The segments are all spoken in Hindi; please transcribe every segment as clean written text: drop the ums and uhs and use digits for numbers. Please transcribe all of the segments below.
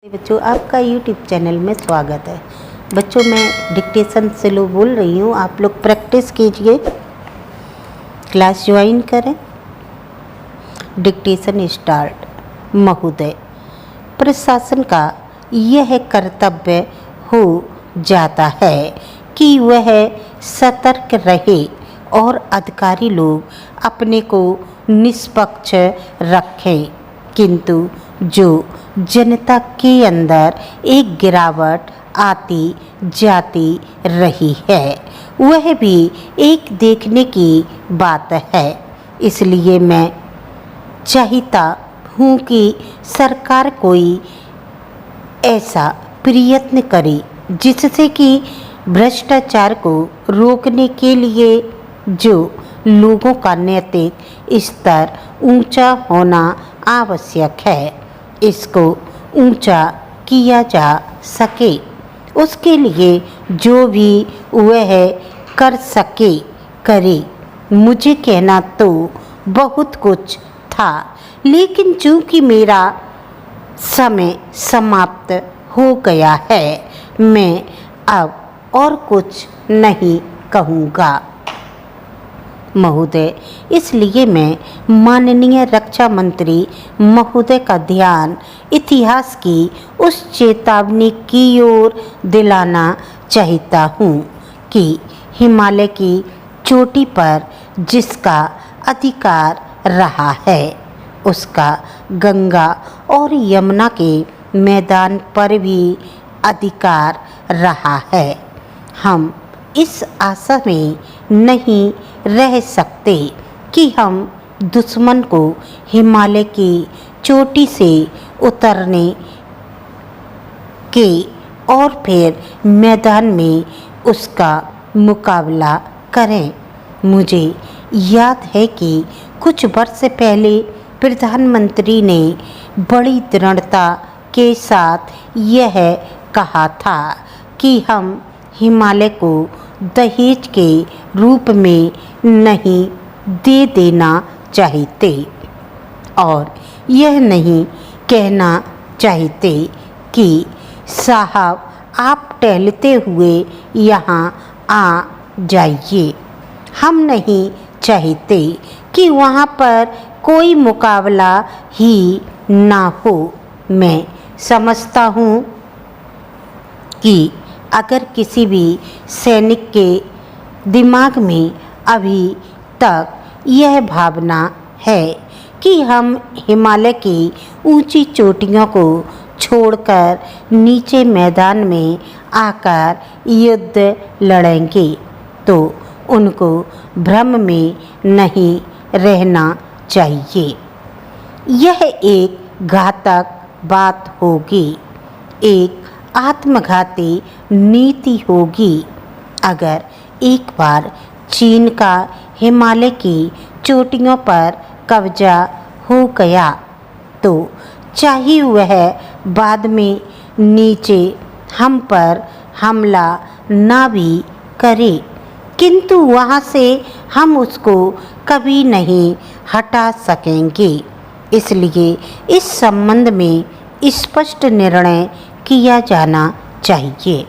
बच्चों, आपका YouTube चैनल में स्वागत है। बच्चों, मैं डिक्टेशन स्लो बोल रही हूँ, आप लोग प्रैक्टिस कीजिए, क्लास ज्वाइन करें। Dictation start. महोदय, प्रशासन का यह कर्तव्य हो जाता है कि वह सतर्क रहे और अधिकारी लोग अपने को निष्पक्ष रखें, किंतु जो जनता के अंदर एक गिरावट आती जाती रही है, वह भी एक देखने की बात है। इसलिए मैं चाहता हूँ कि सरकार कोई ऐसा प्रयत्न करे जिससे कि भ्रष्टाचार को रोकने के लिए जो लोगों का नैतिक स्तर ऊंचा होना आवश्यक है, इसको ऊंचा किया जा सके। उसके लिए जो भी वह कर सके करे। मुझे कहना तो बहुत कुछ था, लेकिन चूंकि मेरा समय समाप्त हो गया है, मैं अब और कुछ नहीं कहूँगा। महोदय, इसलिए मैं माननीय रक्षा मंत्री महोदय का ध्यान इतिहास की उस चेतावनी की ओर दिलाना चाहता हूँ कि हिमालय की चोटी पर जिसका अधिकार रहा है, उसका गंगा और यमुना के मैदान पर भी अधिकार रहा है। हम इस आशा में नहीं रह सकते कि हम दुश्मन को हिमालय की चोटी से उतरने के और फिर मैदान में उसका मुकाबला करें। मुझे याद है कि कुछ वर्ष पहले प्रधानमंत्री ने बड़ी दृढ़ता के साथ यह कहा था कि हम हिमालय को दहेज के रूप में नहीं दे देना चाहते और यह नहीं कहना चाहते कि साहब आप टहलते हुए यहाँ आ जाइए। हम नहीं चाहते कि वहाँ पर कोई मुकाबला ही ना हो। मैं समझता हूँ कि अगर किसी भी सैनिक के दिमाग में अभी तक यह भावना है कि हम हिमालय की ऊंची चोटियों को छोड़कर नीचे मैदान में आकर युद्ध लड़ेंगे, तो उनको भ्रम में नहीं रहना चाहिए। यह एक घातक बात होगी, एक आत्मघाती नीति होगी। अगर एक बार चीन का हिमालय की चोटियों पर कब्जा हो गया, तो चाहे वह बाद में नीचे हम पर हमला ना भी करे, किंतु वहाँ से हम उसको कभी नहीं हटा सकेंगे। इसलिए इस संबंध में स्पष्ट निर्णय किया जाना चाहिए।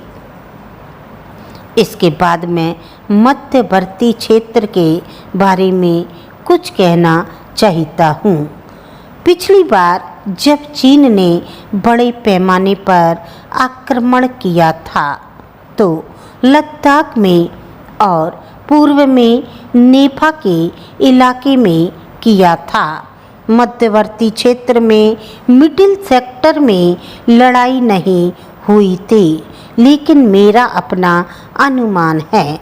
इसके बाद मैं मध्यवर्ती क्षेत्र के बारे में कुछ कहना चाहता हूँ। पिछली बार जब चीन ने बड़े पैमाने पर आक्रमण किया था, तो लद्दाख में और पूर्व में नेफा के इलाके में किया था। मध्यवर्ती क्षेत्र में मिडिल सेक्टर में लड़ाई नहीं हुई थी, लेकिन मेरा अपना अनुमान है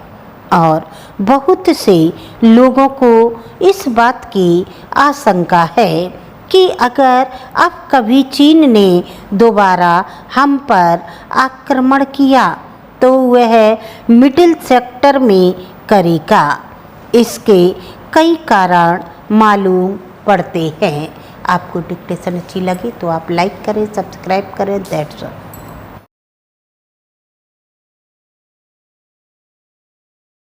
और बहुत से लोगों को इस बात की आशंका है कि अगर अब कभी चीन ने दोबारा हम पर आक्रमण किया, तो वह मिडिल सेक्टर में करेगा। इसके कई कारण मालूम पड़ते हैं। आपको डिक्टेशन अच्छी लगी तो आप लाइक करें, सब्सक्राइब करें। That's all.